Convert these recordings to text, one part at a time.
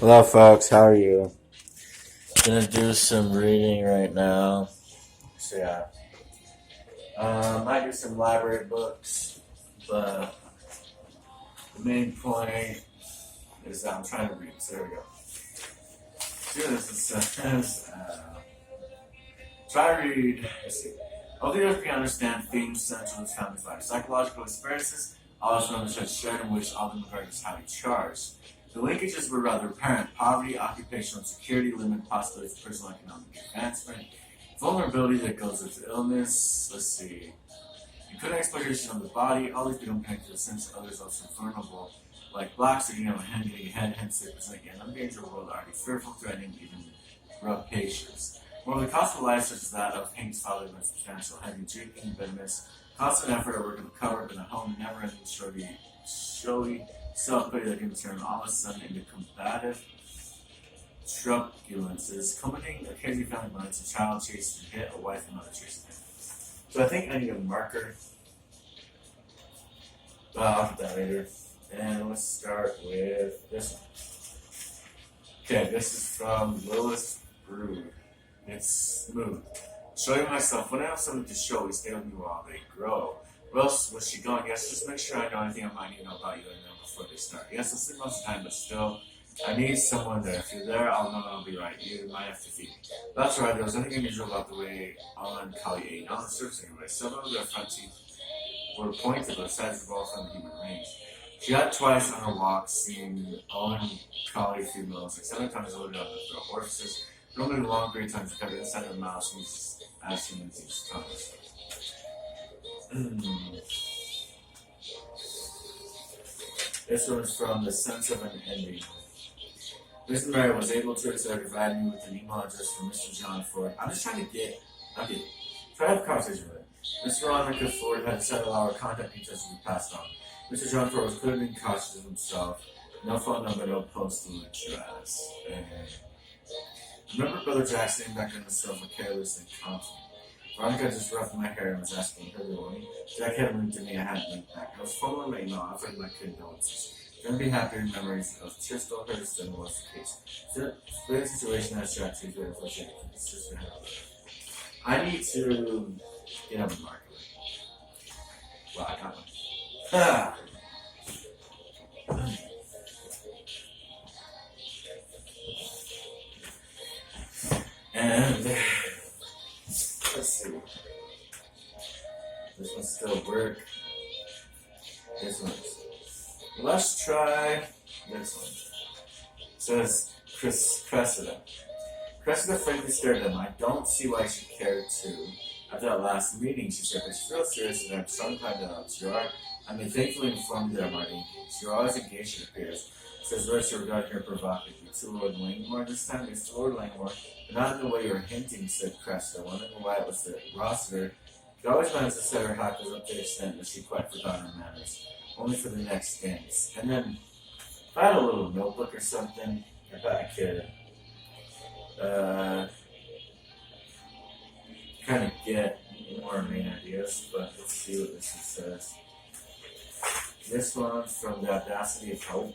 Hello, folks. How are you? Gonna do some reading right now. So yeah, might do some library books, but the main point is that I'm trying to read. So there we go. Do this. It says, try to read. Let's see. All the earth can understand themes central to this family's life. Psychological experiences, also known as shared in which all the regard is highly charged. The linkages were rather apparent. Poverty, occupational security, limited possibilities of personal economic advancement, vulnerability that goes with illness. Let's see. Including exploitation of the body, all these become connected to the sense others also vulnerable. Like blacks are getting ahead, hence they present an undangerous world already fearful, threatening, even rapacious. Moreover, the cost of life, such as that of Hank's father, been substantial, heavy drinking, bitterness, constant effort at work in the cupboard, in a home, never ending showy self-pity that can turn all of a sudden into combative truculences, culminating occasionally family moments, a child chasing a hit, a wife and mother chasing him. So I think I need a marker. I'll put that later. And let's start with this one. Okay, this is from Lilith Brood. It's Mood. Showing myself. When I have something to show, we stay with me while they grow. Where else was she going? Yes, just make sure I know anything I might need to know about you and them before they start. Yes, I'll sleep most of the time, but still, I need someone there. If you're there, I'll know I'll be right. You might have to feed me. That's right, there was nothing unusual about the way Alan Kali ate. Not on the surface anyway. Several of their front teeth were pointed, but sides were all from the human range. She had twice on her walk seen Alan Kali females, like 7 times loaded up with their horses. Normally long great times covered inside of the mouth as soon as these tongues. This one is from The Sense of an Ending. Mr. Mary was able to provide me with an email address from Mr. John Ford. I'm just trying to try to have a conversation with him. Mr. Veronica Ford had several hour contact details to be passed on. Mr. John Ford was clearly being cautious of himself. No phone number, no postal address. Remember Brother Jack sitting back on the sofa, careless and confident. Veronica just ruffled my hair and was asking her warning. Jack had winked at me, I hadn't winked back. I was fumbling my email, offering my condolences. Gonna be happier in memories of tears still hurt us than was the case. The situation has Jack to do with it. It's just gonna happen. I need to get up a marker. Well, I got one. Ah! And let's see. This one still work. This one's. Let's try this one. It says Cressida. Cressida frankly stared at him. I don't see why she cared to. After that last meeting, she said, but she feels serious that I'm so inclined to you are. I mean, thankfully informed that I'm already engaged. You're always engaged, it appears. Says Richard regarding her provocatively. To Lord Langmore this time? It's to Lord Langmore. But not in the way you're hinting, said Cressida, wondering why it was that Rossiter could always manage to set her hackles up to the extent that she quite forgot her manners. Only for the next dance. And then, if I had a little notebook or something, if I could kind of get more main ideas, but let's see what this one says. This one's from The Audacity of Hope.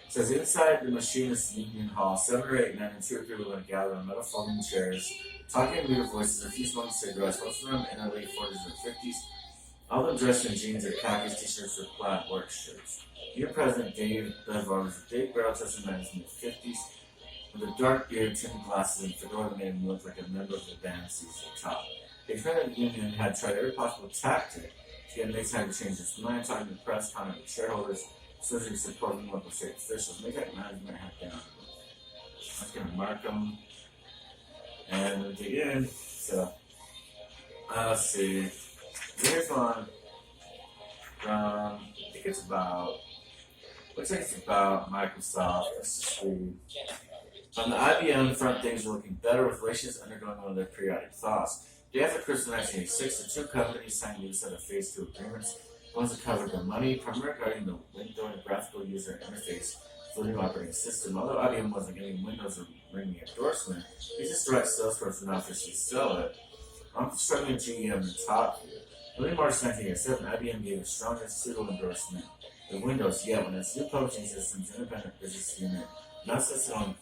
It says, inside the machinist's union hall, 7 or 8 men and 2 or 3 women gather on metal folding chairs, talking in muted voices, a few smoking cigarettes, most of them in their late 40s or 50s. All of them dressed in jeans or khakis, t-shirts, or plaid work shirts. New President Dave Bevar was a big barrel-chested man in his mid-50s, with a dark beard, tinted glasses, and fedora that made him look like a member of the band seats at the top. The Independent Union had tried every possible tactic to get Nixon to change his mind, talking to the press, contacting with shareholders, soliciting support from local state officials. Make that management have down. I'm just going to mark them and dig in. So, let's see. Here's one from, I think it's about, looks like it's about Microsoft. Let's just read. On the IBM front, things are looking better with relations undergoing one of their periodic thaws. Day after Christmas 1986, the 2 companies signed new set of phase 2 agreements. Ones that covered the money, primarily regarding the window and graphical user interface for the new operating system. Although IBM wasn't getting Windows or ringing endorsement, they just direct Salesforce and not officially sell it. I'm struggling GE on the top here. Early March 1987, IBM gave the strongest pseudo endorsement of Windows yet when its new publishing system's independent business unit Now since on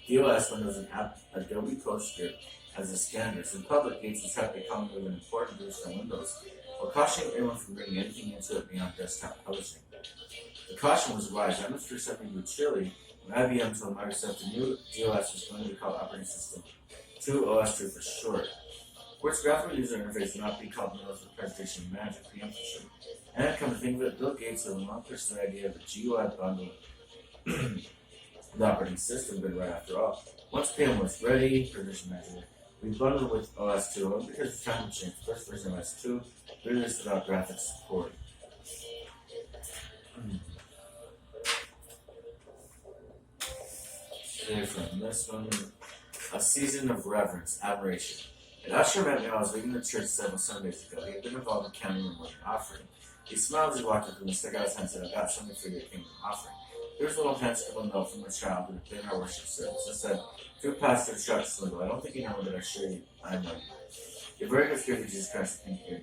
DOS, Windows, and Adobe PostScript as the standards, in public, Gates was trying to come with an important boost on Windows, while cautioning anyone from bringing anything into it beyond desktop publishing. The caution was wise. Industry something grew chilly when IBM told Microsoft the new DOS was going to be called Operating System 2 OS 2 for short. For its graphical user interface would not be called Windows with Presentation Manager preemption. And come to think of it, Bill Gates had long pushed the idea of a GUI bundle the operating system, but right after all, once PM was ready, Presentation Manager, we bundled with OS 2, and because it's time to change first version of OS 2, released without graphics support. From this one, a season of reverence, admiration. An usher met me while I was leaving the church several Sundays ago. He had been involved in counting the morning offering. He smiled as he walked up to me, stuck out his hand, and said, "I've got something for your kingdom offering." Here's a little hand-scribbled note from a child who had been in our worship service. It said, "Dear Pastor Chuck Swindle, I don't think you know that I assure you I know you. You're very good gift of Jesus Christ, I think you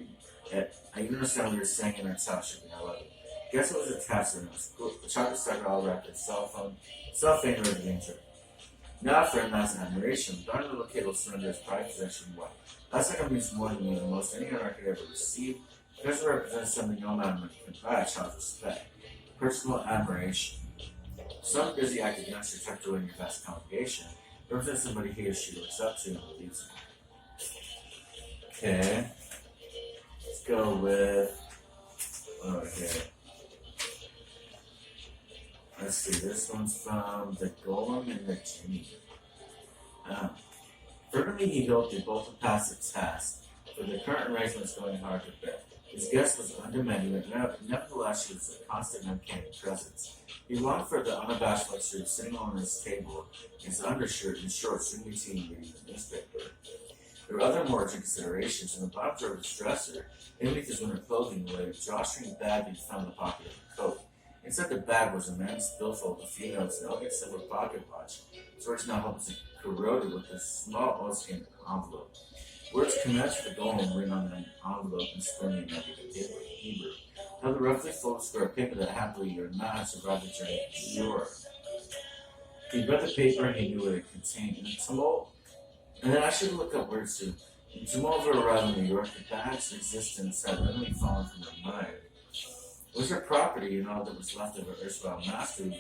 do. I even understand what you're saying in our fellowship, and I love it." Guess what was attached to it? The chocolate starter all wrapped in cellophane ready to danger. Now for a mass admiration, the darn little kid will surrender his prized possession what? That's like it means more to me than most any honor I could ever receive, because it represents something no man can buy a child's respect. Personal admiration. Some busy active youngster tucked away in your vast congregation represents somebody he or she looks up to and believes in. Okay. Let's go with over here. Let's see, this one's from the Golem and the Genie. Fervently he hoped they both would pass the test, for the current arrangement's going hard to bear. His guest was undemanding, but nevertheless she was a constant and uncanny presence. He longed for the unabashed luxury of sitting on his table, his undershirt and shorts, drinking tea and reading the newspaper. There were other more urgent considerations. In the bottom drawer of his dresser, beneath his winter clothing, lay a drawstring bag he'd found in the pocket of the coat. Inside the bag was a man's billfold of a few notes, an elegant silver pocket watch, George now hopelessly corroded with a small oilskin envelope. Words commenced with the golem written on the envelope and spelling in Hebrew. Now the roughly folded square of paper that happily your not survived the journey ashore. He read the paper and he knew what it contained. And then I should look up words too. In tumult of her arrival in New York, the bag's existence had literally fallen from her mind. It was her property and all that was left of her erstwhile master.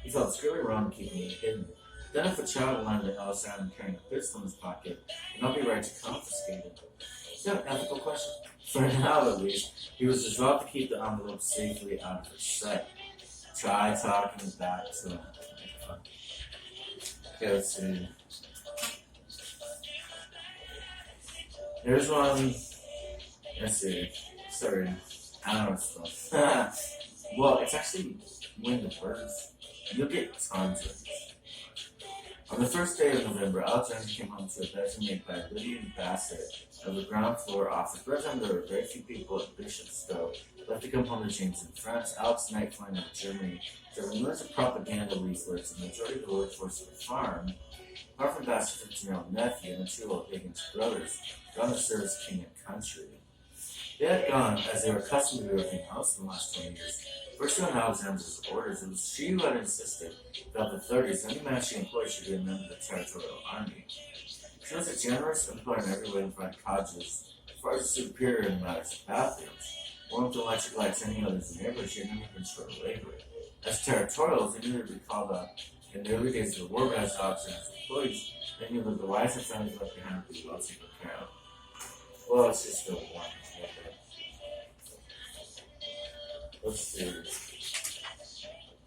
He felt scurry wrong keeping it hidden. Then if a child aligned the Ellis Island carrying a pistol in his pocket, it would not be right to confiscate it. Is that an ethical question? For now, at least, he was resolved to keep the envelope safely out of her sight. Try talking back to him. Okay, let's see. Here's one. Let's see. Sorry. I don't know what's called. Well, it's actually When the Birds. You'll get tons of these. On the first day of November, Alexander came home to a bedroom made by Lydia Bassett of the ground floor office. By the time there were very few people at Bishopstowe left to come home to James in France. Alex Knight flying over Germany, delivering millions of propaganda leaflets, and the majority of the workforce of the farm. Apart from Bassett's 15-year-old nephew and the two old Higgins brothers, gone to serve as king and country. They had gone, as they were accustomed to everything else in the last 20 years. First on Alexander's orders, it was she who had insisted that the 30s, any man she employed should be a member of the territorial army. She was a generous employer in every way and provided cottages, far as superior in matters of bathrooms. Warmth and electric lights any others in the neighborhood, she had never been short of labor. As territorials, they knew to be called up in the early days of the war, but as Alexander's employees, they knew that the wives and families left behind would be well taken care of. Well, it's just the one. Let's see.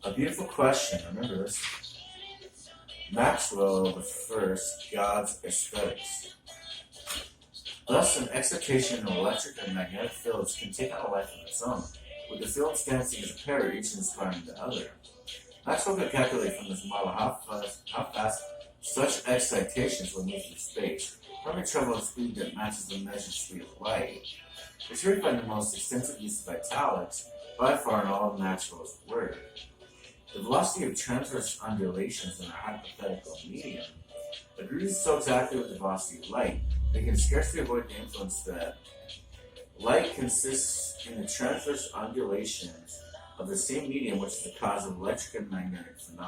A beautiful question. Remember this. Maxwell the First, God's Aesthetics. Thus, an excitation in electric and magnetic fields can take on a life of its own, with the fields dancing as a pair, each inspiring the other. Maxwell could calculate from this model how fast such excitations will move through space, how many travel at speed that matches the measured speed of light. It's here we find the most extensive use of italics by far in all of Maxwell's work. The velocity of transverse undulations in a hypothetical medium agrees so exactly with the velocity of light they can scarcely avoid the influence that light consists in the transverse undulations of the same medium which is the cause of electric and magnetic phenomena.